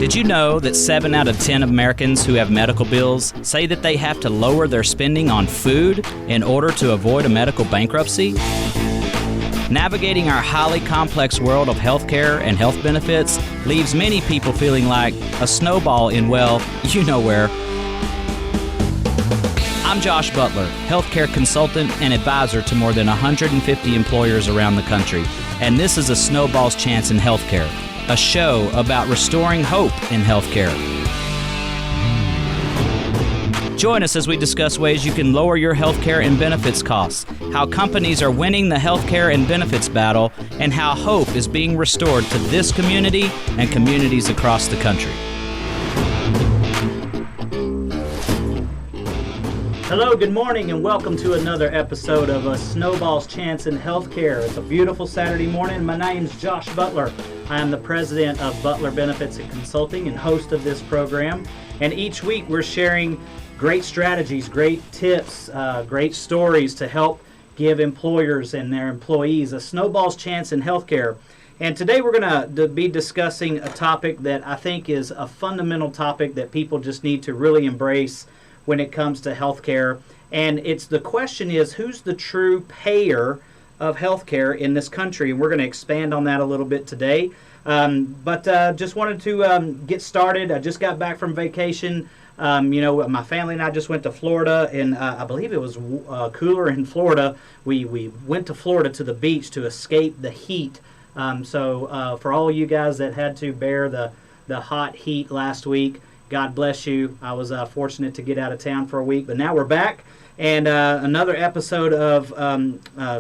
Did you know that 7 out of 10 Americans who have medical bills say that they have to lower their spending on food in order to avoid a medical bankruptcy? Navigating our highly complex world of healthcare and health benefits leaves many people feeling like a snowball in, well, you know where. I'm Josh Butler, healthcare consultant and advisor to more than 150 employers around the country, and this is A Snowball's Chance in Healthcare, a show about restoring hope in healthcare. Join us as we discuss ways you can lower your healthcare and benefits costs, how companies are winning the healthcare and benefits battle, and how hope is being restored to this community and communities across the country. Hello, good morning, and welcome to another episode of A Snowball's Chance in Healthcare. It's a beautiful Saturday morning. My name's Josh Butler. I am the president of Butler Benefits and Consulting and host of this program. And each week we're sharing great strategies, great tips, great stories to help give employers and their employees a snowball's chance in healthcare. And today we're going to be discussing a topic that I think is a fundamental topic that people just need to really embrace when it comes to healthcare. And the question is, who's the true payer of healthcare in this country? And we're going to expand on that a little bit today. But just wanted to get started. I just got back from vacation. My family and I just went to Florida, and I believe it was cooler in Florida. We went to Florida to the beach to escape the heat. So for all you guys that had to bear the hot heat last week, God bless you. I was fortunate to get out of town for a week, but now we're back, and another episode of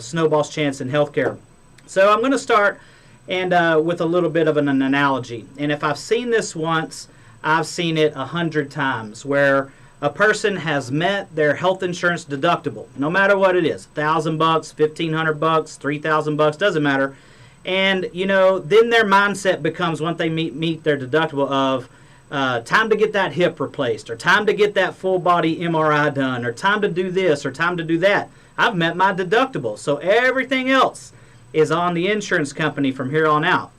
Snowball's Chance in Healthcare. So I'm going to start with a little bit of an analogy. And if I've seen this once, I've seen it 100 times, where a person has met their health insurance deductible, no matter what it is, $1,000, $1,500, $3,000, doesn't matter. And then their mindset becomes, once they meet their deductible, of time to get that hip replaced, or time to get that full body MRI done, or time to do this, or time to do that. I've met my deductible, so everything else is on the insurance company from here on out.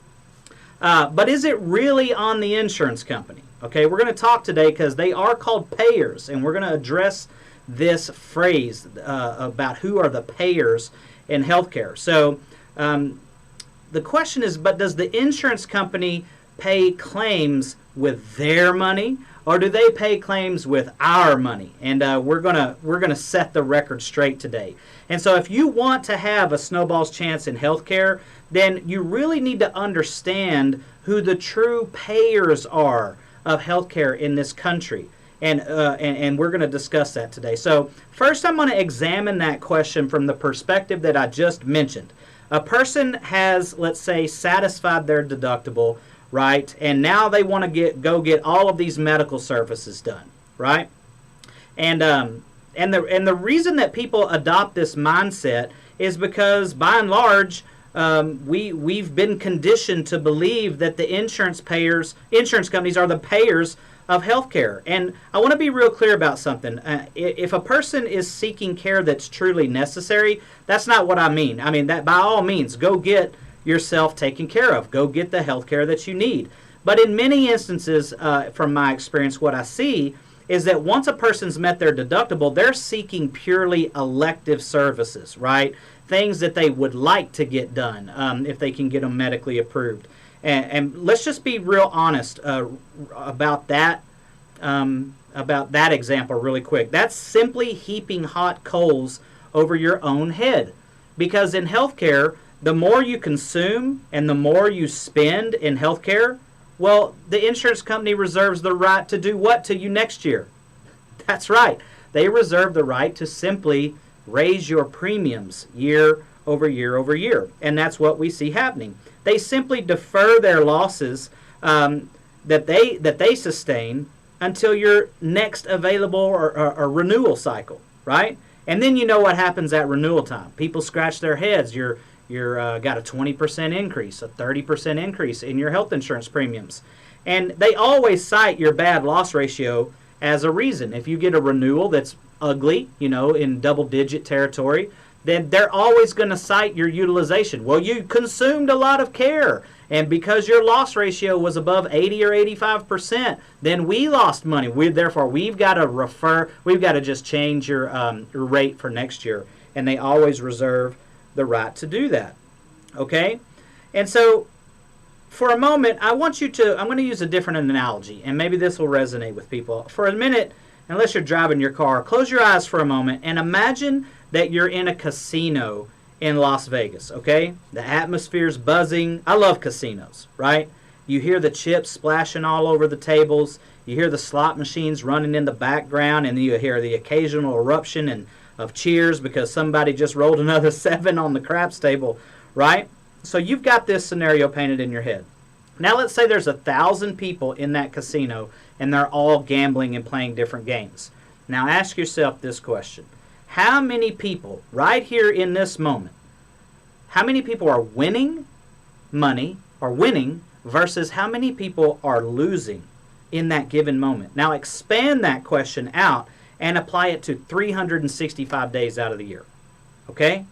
But is it really on the insurance company? Okay, we're going to talk today because they are called payors, and we're going to address this phrase about who are the payors in healthcare. So the question is, but does the insurance company pay claims with their money, or do they pay claims with our money? And we're gonna set the record straight today. And so if you want to have a snowball's chance in healthcare, then you really need to understand who the true payors are of healthcare in this country. And we're going to discuss that today. So first, I'm going to examine that question from the perspective that I just mentioned. A person has, let's say, satisfied their deductible, right? And now they want to go get all of these medical services done, right? And the reason that people adopt this mindset is because, by and large, we've been conditioned to believe that the insurance companies are the payors of healthcare. And I want to be real clear about something. If a person is seeking care that's truly necessary, that's not what I mean. I mean that by all means, go get yourself taken care of. Go get the health care that you need. But in many instances, from my experience, what I see is that once a person's met their deductible, they're seeking purely elective services, right? Things that they would like to get done if they can get them medically approved. And let's just be real honest about that example really quick. That's simply heaping hot coals over your own head. Because in healthcare, the more you consume and the more you spend in healthcare, well, the insurance company reserves the right to do what to you next year? That's right. They reserve the right to simply raise your premiums year over year over year. And that's what we see happening. They simply defer their losses that they sustain until your next available or renewal cycle, right? And then you know what happens at renewal time. People scratch their heads. You're got a 20% increase, a 30% increase in your health insurance premiums. And they always cite your bad loss ratio as a reason. If you get a renewal that's ugly, in double-digit territory, then they're always going to cite your utilization. Well, you consumed a lot of care, and because your loss ratio was above 80 or 85%, then we lost money. Therefore, we've got to just change your rate for next year. And they always reserve the right to do that. Okay? And so, for a moment, I'm going to use a different analogy, and maybe this will resonate with people. For a minute, unless you're driving your car, close your eyes for a moment and imagine that you're in a casino in Las Vegas, okay? The atmosphere's buzzing. I love casinos, right? You hear the chips splashing all over the tables. You hear the slot machines running in the background, and you hear the occasional eruption of cheers because somebody just rolled another 7 on the craps table, right? So you've got this scenario painted in your head. Now let's say there's 1,000 people in that casino, and they're all gambling and playing different games. Now ask yourself this question. How many people, right here in this moment, how many people are winning money, or winning, versus how many people are losing in that given moment? Now expand that question out and apply it to 365 days out of the year. Okay?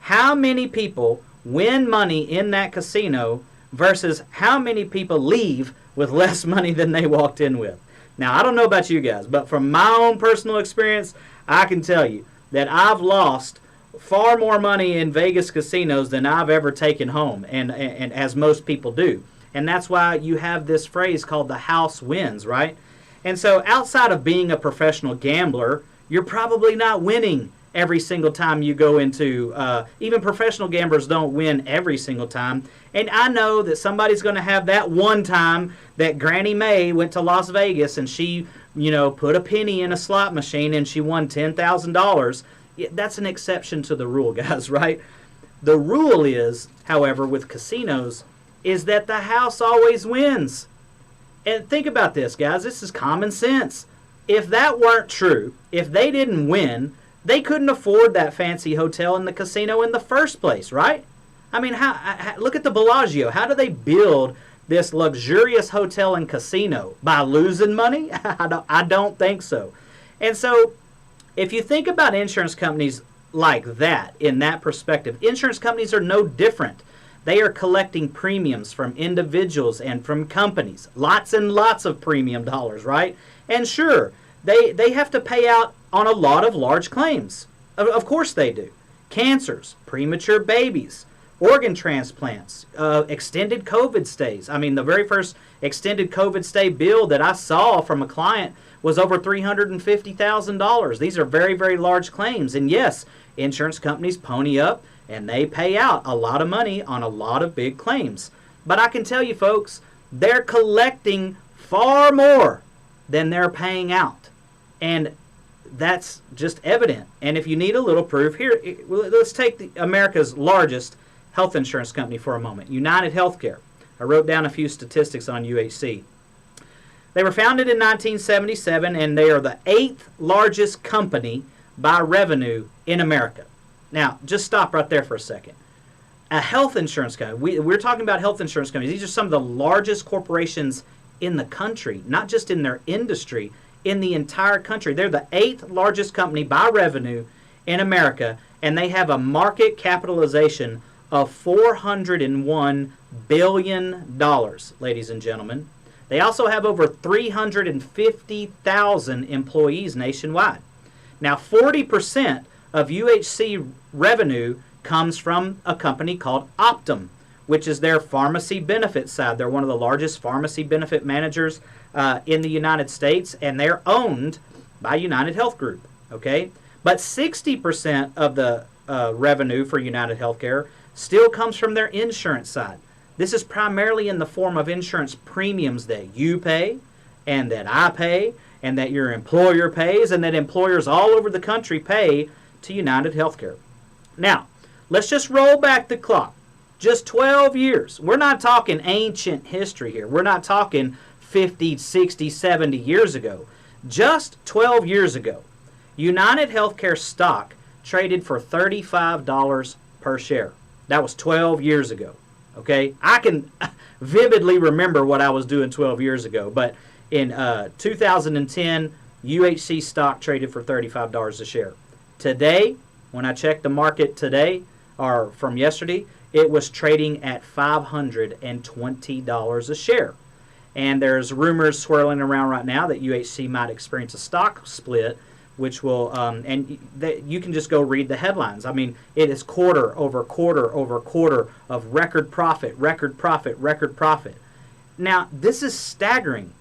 How many people win money in that casino versus how many people leave with less money than they walked in with? Now, I don't know about you guys, but from my own personal experience, I can tell you that I've lost far more money in Vegas casinos than I've ever taken home, and as most people do. And that's why you have this phrase called the house wins, right? And so outside of being a professional gambler, you're probably not winning every single time you go into, even professional gamblers don't win every single time. And I know that somebody's going to have that one time that Granny Mae went to Las Vegas and she, put a penny in a slot machine and she won $10,000. That's an exception to the rule, guys, right? The rule is, however, with casinos, is that the house always wins. And think about this, guys. This is common sense. If that weren't true, if they didn't win, they couldn't afford that fancy hotel in the casino in the first place, right? I mean, look at the Bellagio. How do they build this luxurious hotel and casino? By losing money? I don't think so. And so, if you think about insurance companies like that, in that perspective, insurance companies are no different. They are collecting premiums from individuals and from companies. Lots and lots of premium dollars, right? And sure, they have to pay out on a lot of large claims. Of course they do. Cancers, premature babies, organ transplants, extended COVID stays. I mean, the very first extended COVID stay bill that I saw from a client was over $350,000. These are very, very large claims. And yes, insurance companies pony up and they pay out a lot of money on a lot of big claims. But I can tell you, folks, they're collecting far more than they're paying out. And that's just evident. And if you need a little proof, here, let's take America's largest health insurance company for a moment, United Healthcare. I wrote down a few statistics on UHC. They were founded in 1977, and they are the 8th largest company by revenue in America. Now, just stop right there for a second. A health insurance company, we're talking about health insurance companies. These are some of the largest corporations in the country, not just in their industry, in the entire country. They're the 8th largest company by revenue in America, and they have a market capitalization of $401 billion, ladies and gentlemen. They also have over 350,000 employees nationwide. Now, 40% of UHC revenue comes from a company called Optum, which is their pharmacy benefit side. They're one of the largest pharmacy benefit managers in the United States, and they're owned by United Health Group, okay? But 60% of the revenue for United Healthcare still comes from their insurance side. This is primarily in the form of insurance premiums that you pay, and that I pay, and that your employer pays, and that employers all over the country pay to United Healthcare. Now, let's just roll back the clock. Just 12 years. We're not talking ancient history here. We're not talking 50, 60, 70 years ago. Just 12 years ago, United Healthcare stock traded for $35 per share. That was 12 years ago. Okay? I can vividly remember what I was doing 12 years ago, but in 2010, UHC stock traded for $35 a share. Today, When I checked the market today, or from yesterday, it was trading at $520 a share. And there's rumors swirling around right now that UHC might experience a stock split, which will, you can just go read the headlines. I mean, it is quarter over quarter over quarter of record profit, record profit, record profit. Now, this is staggering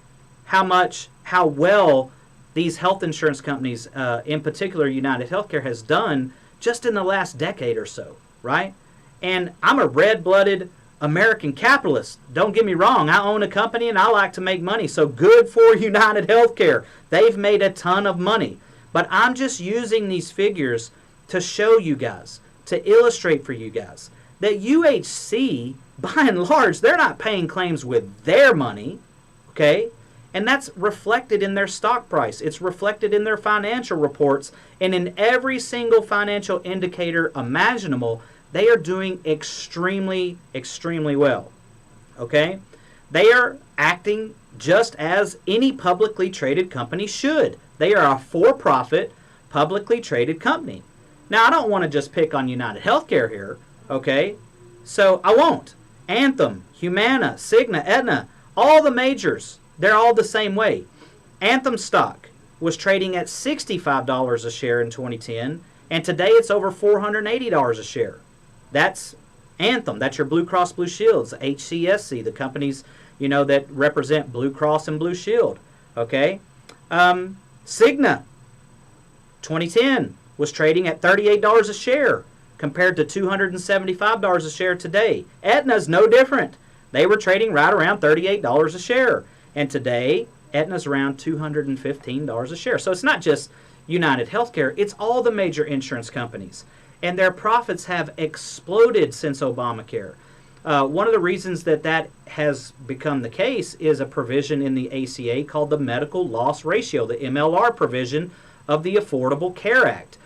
how well these health insurance companies, in particular United Healthcare, has done just in the last decade or so, right? And I'm a red-blooded American capitalist. Don't get me wrong. I own a company and I like to make money. So good for United Healthcare. They've made a ton of money. But I'm just using these figures to show you guys, to illustrate for you guys, that UHC, by and large, they're not paying claims with their money, okay? And that's reflected in their stock price. It's reflected in their financial reports. And in every single financial indicator imaginable, they are doing extremely, extremely well, okay? They are acting just as any publicly traded company should. They are a for-profit, publicly traded company. Now, I don't want to just pick on United Healthcare here, okay? So I won't. Anthem, Humana, Cigna, Aetna, all the majors, they're all the same way. Anthem stock was trading at $65 a share in 2010, and today it's over $480 a share. That's Anthem. That's your Blue Cross Blue Shields, HCSC, the companies, that represent Blue Cross and Blue Shield. Okay? Cigna, 2010, was trading at $38 a share compared to $275 a share today. Aetna's no different. They were trading right around $38 a share. And today, Aetna's around $215 a share. So it's not just United Healthcare. It's all the major insurance companies. And their profits have exploded since Obamacare. One of the reasons that has become the case is a provision in the ACA called the Medical Loss Ratio, the MLR provision of the Affordable Care Act.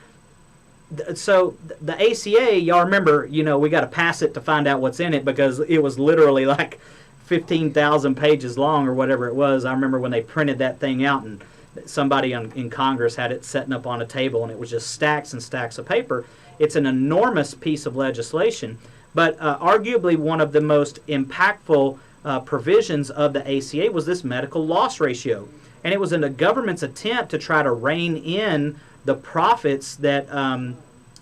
So the ACA, y'all remember, we got to pass it to find out what's in it because it was literally like 15,000 pages long or whatever it was. I remember when they printed that thing out and somebody in Congress had it setting up on a table and it was just stacks and stacks of paper. It's an enormous piece of legislation, but arguably one of the most impactful provisions of the ACA was this medical loss ratio. And it was in the government's attempt to try to rein in the profits that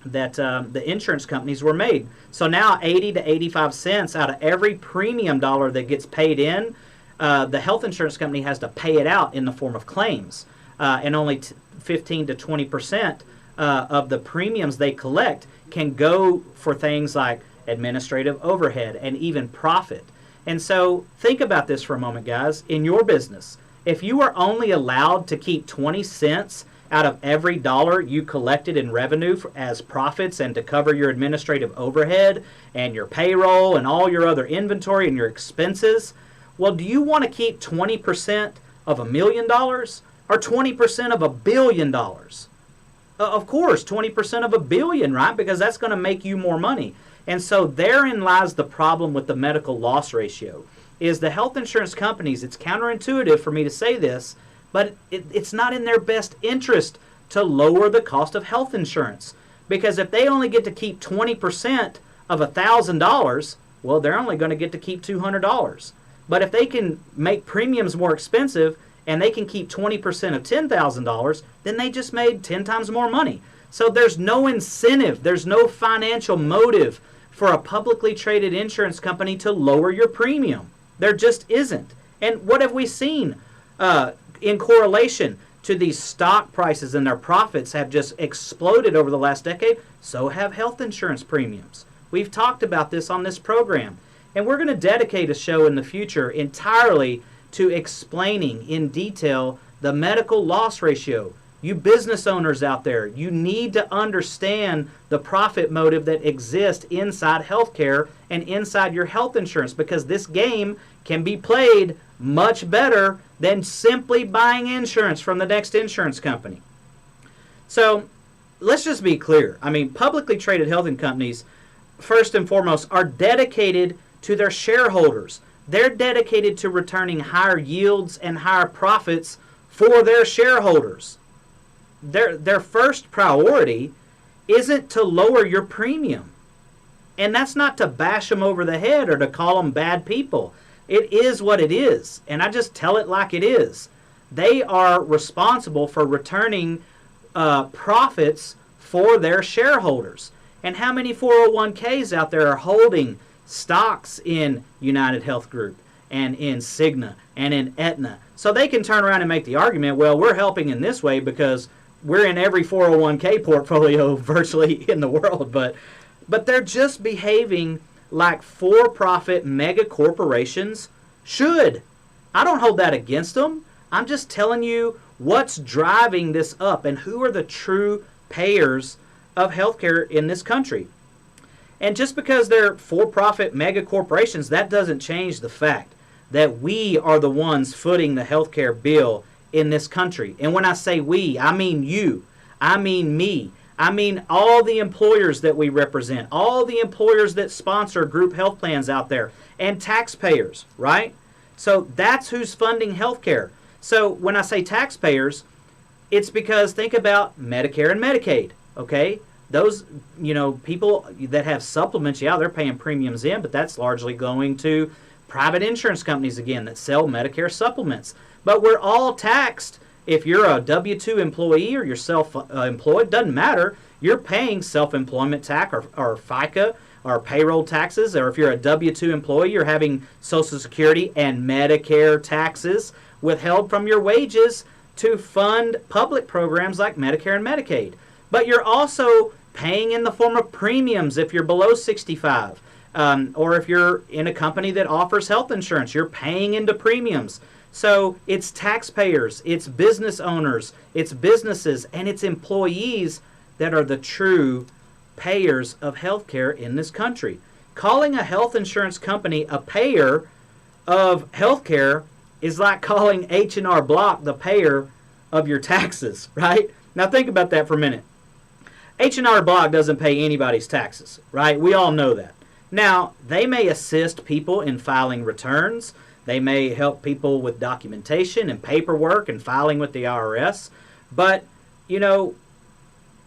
the insurance companies were made. So now 80 to 85 cents out of every premium dollar that gets paid in, the health insurance company has to pay it out in the form of claims. And only 15 to 20% of the premiums they collect can go for things like administrative overhead and even profit. And so think about this for a moment, guys. In your business, if you are only allowed to keep 20 cents out of every dollar you collected in revenue as profits and to cover your administrative overhead and your payroll and all your other inventory and your expenses, well, do you want to keep 20% of $1 million or 20% of $1 billion? Of course, 20% of $1 billion, right? Because that's going to make you more money. And so therein lies the problem with the medical loss ratio, is the health insurance companies, it's counterintuitive for me to say this, but it's not in their best interest to lower the cost of health insurance. Because if they only get to keep 20% of $1,000, well, they're only going to get to keep $200. But if they can make premiums more expensive and they can keep 20% of $10,000, then they just made 10 times more money. So there's no incentive, there's no financial motive for a publicly traded insurance company to lower your premium. There just isn't. And what have we seen in correlation to these stock prices and their profits have just exploded over the last decade? So have health insurance premiums. We've talked about this on this program. And we're going to dedicate a show in the future entirely to explaining in detail the medical loss ratio. You business owners out there, you need to understand the profit motive that exists inside healthcare and inside your health insurance, because this game can be played much better than simply buying insurance from the next insurance company. So let's just be clear. I mean, publicly traded health companies, first and foremost, are dedicated to their shareholders. They're dedicated to returning higher yields and higher profits for their shareholders. Their first priority isn't to lower your premium. And that's not to bash them over the head or to call them bad people. It is what it is. And I just tell it like it is. They are responsible for returning profits for their shareholders. And how many 401ks out there are holding stocks in United Health Group and in Cigna and in Aetna? So they can turn around and make the argument, well, we're helping in this way because we're in every 401k portfolio virtually in the world. But they're just behaving like for-profit mega corporations should. I don't hold that against them. I'm just telling you what's driving this up and who are the true payers of healthcare in this country. And just because they're for-profit mega corporations, that doesn't change the fact that we are the ones footing the healthcare bill in this country. And when I say we, I mean you. I mean me. I mean all the employers that we represent, all the employers that sponsor group health plans out there, and taxpayers, right? So that's who's funding healthcare. So when I say taxpayers, it's because think about Medicare and Medicaid, okay? Those, people that have supplements, yeah, they're paying premiums in, but that's largely going to private insurance companies again that sell Medicare supplements. But we're all taxed. If you're a W-2 employee or you're self-employed, doesn't matter. You're paying self-employment tax or FICA or payroll taxes. Or if you're a W-2 employee, you're having Social Security and Medicare taxes withheld from your wages to fund public programs like Medicare and Medicaid. But you're also paying in the form of premiums if you're below 65. Or if you're in a company that offers health insurance, you're paying into premiums. So it's taxpayers, it's business owners, it's businesses, and it's employees that are the true payers of healthcare in this country. Calling a health insurance company a payer of healthcare is like calling H&R Block the payer of your taxes, right? Now think about that for a minute. H&R Block doesn't pay anybody's taxes, right? We all know that. Now, they may assist people in filing returns. They may help people with documentation and paperwork and filing with the IRS. But, doing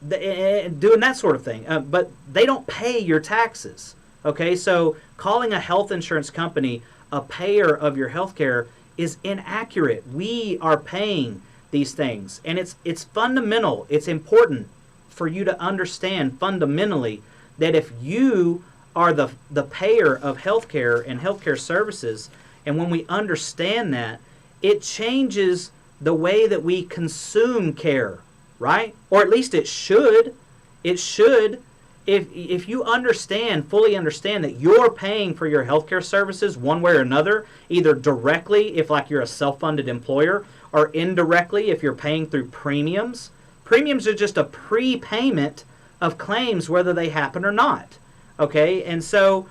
that sort of thing. But they don't pay your taxes. Okay, so calling a health insurance company a payer of your health care is inaccurate. We are paying these things. And it's fundamental. It's important for you to understand fundamentally that if you are the payer of healthcare and healthcare services, and when we understand that, it changes the way that we consume care, right? Or at least it should. It should. If you fully understand that you're paying for your healthcare services one way or another, either directly if like you're a self-funded employer, or indirectly if you're paying through premiums. Premiums are just a prepayment of claims whether they happen or not. Okay, and so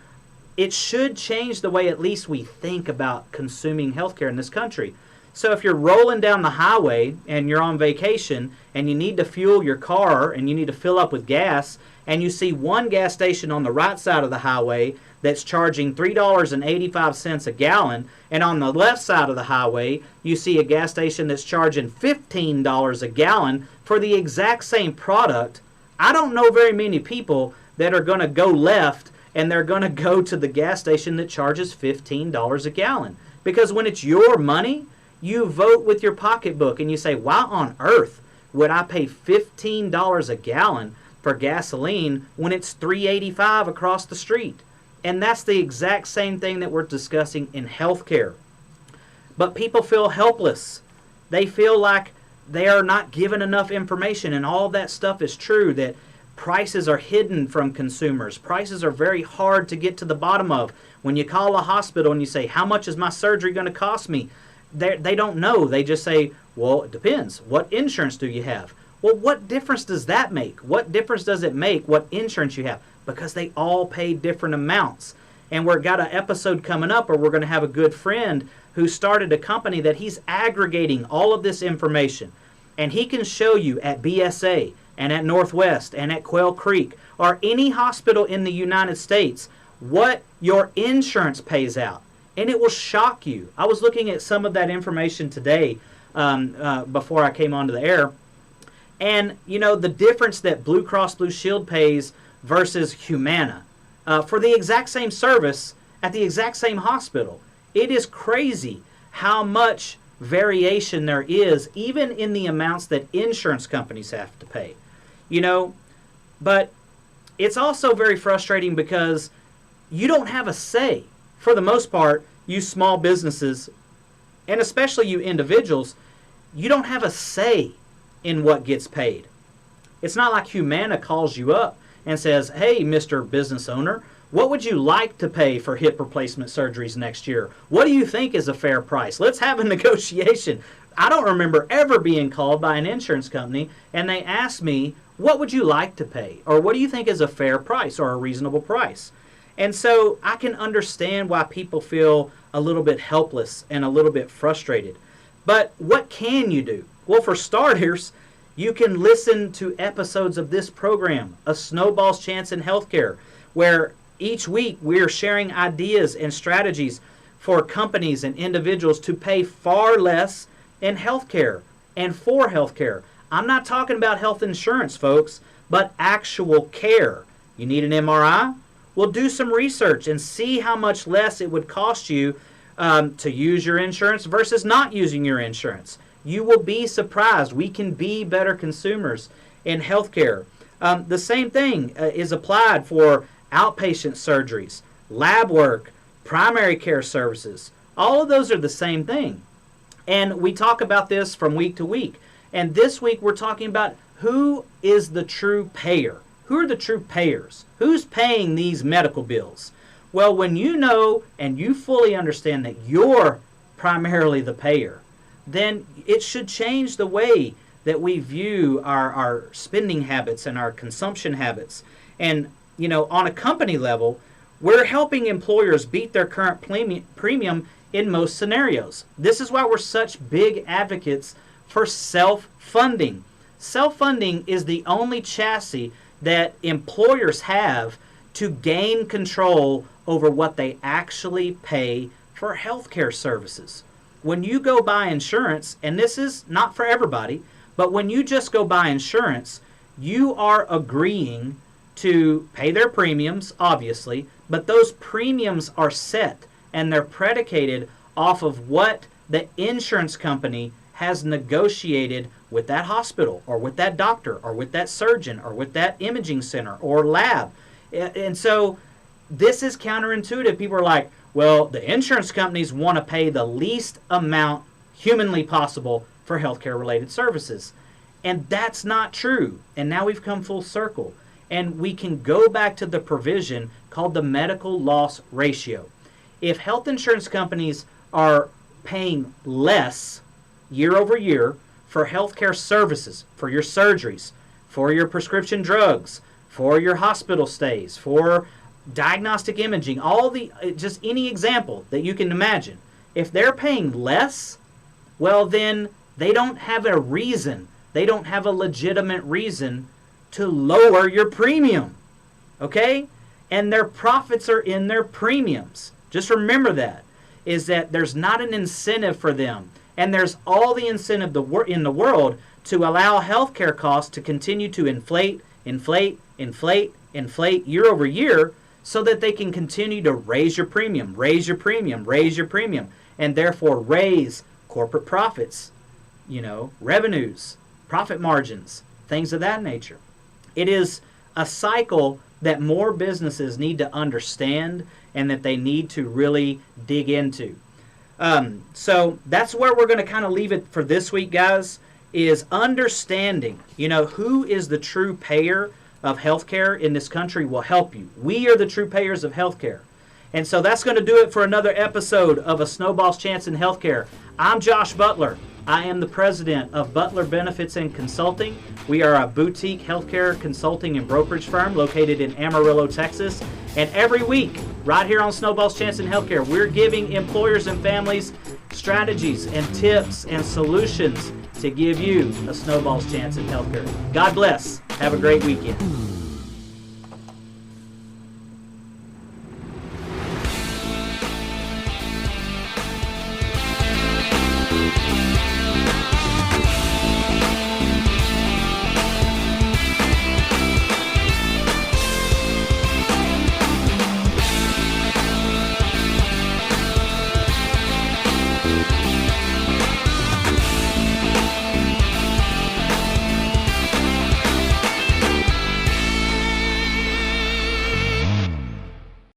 it should change the way at least we think about consuming healthcare in this country. So if you're rolling down the highway and you're on vacation and you need to fuel your car and you need to fill up with gas, and you see one gas station on the right side of the highway that's charging $3.85 a gallon, and on the left side of the highway you see a gas station that's charging $15 a gallon for the exact same product, I don't know very many people that are going to go left and they're going to go to the gas station that charges $15 a gallon. Because when it's your money, you vote with your pocketbook and you say, why on earth would I pay $15 a gallon for gasoline when it's $3.85 across the street? And that's the exact same thing that we're discussing in healthcare. But people feel helpless. They feel like they are not given enough information, and all that stuff is true, that prices are hidden from consumers. Prices are very hard to get to the bottom of. When you call a hospital and you say, how much is my surgery going to cost me? They don't know. They just say, well, it depends. What insurance do you have? Well, what difference does that make? What difference does it make what insurance you have? Because they all pay different amounts. And we've got an episode coming up where we're going to have a good friend who started a company that he's aggregating all of this information. And he can show you at BSA and at Northwest and at Quail Creek or any hospital in the United States what your insurance pays out. And it will shock you. I was looking at some of that information today before I came onto the air. And, the difference that Blue Cross Blue Shield pays versus Humana for the exact same service at the exact same hospital. It is crazy how much variation there is, even in the amounts that insurance companies have to pay. But it's also very frustrating because you don't have a say. For the most part, you small businesses, and especially you individuals, you don't have a say in what gets paid. It's not like Humana calls you up and says, hey, Mr. Business Owner, what would you like to pay for hip replacement surgeries next year? What do you think is a fair price? Let's have a negotiation. I don't remember ever being called by an insurance company and they asked me, what would you like to pay? Or what do you think is a fair price or a reasonable price? And so I can understand why people feel a little bit helpless and a little bit frustrated. But what can you do? Well, for starters, you can listen to episodes of this program, A Snowball's Chance in Healthcare, where each week we're sharing ideas and strategies for companies and individuals to pay far less in healthcare and for healthcare. I'm not talking about health insurance, folks, but actual care. You need an MRI? Well, do some research and see how much less it would cost you to use your insurance versus not using your insurance. You will be surprised. We can be better consumers in healthcare. The same thing is applied for outpatient surgeries, lab work, primary care services. All of those are the same thing. And we talk about this from week to week. And this week we're talking about who is the true payer. Who are the true payors? Who's paying these medical bills? Well, when you know and you fully understand that you're primarily the payer, then it should change the way that we view our spending habits and our consumption habits. And, on a company level, we're helping employers beat their current premium in most scenarios. This is why we're such big advocates for self-funding. Self-funding is the only chassis that employers have to gain control over what they actually pay for healthcare services. When you go buy insurance, and this is not for everybody, but when you just go buy insurance, you are agreeing to pay their premiums, obviously, but those premiums are set and they're predicated off of what the insurance company has negotiated with that hospital or with that doctor or with that surgeon or with that imaging center or lab. And so this is counterintuitive. People are like, well, the insurance companies want to pay the least amount humanly possible for healthcare related services. And that's not true. And now we've come full circle. And we can go back to the provision called the medical loss ratio. If health insurance companies are paying less year over year for healthcare services, for your surgeries, for your prescription drugs, for your hospital stays, for diagnostic imaging, just any example that you can imagine. If they're paying less, well then they don't have a reason. They don't have a legitimate reason to lower your premium. Okay? And their profits are in their premiums. Just remember that, is that there's not an incentive for them. And there's all the incentive in the world to allow healthcare costs to continue to inflate year over year so that they can continue to raise your premium, and therefore raise corporate profits, revenues, profit margins, things of that nature. It is a cycle that more businesses need to understand and that they need to really dig into. So that's where we're going to kind of leave it for this week, guys, is understanding, who is the true payer of healthcare in this country will help you. We are the true payers of healthcare. And so that's going to do it for another episode of A Snowball's Chance in Healthcare. I'm Josh Butler. I am the president of Butler Benefits and Consulting. We are a boutique healthcare consulting and brokerage firm located in Amarillo, Texas. And every week, right here on Snowball's Chance in Healthcare, we're giving employers and families strategies and tips and solutions to give you a snowball's chance in healthcare. God bless. Have a great weekend.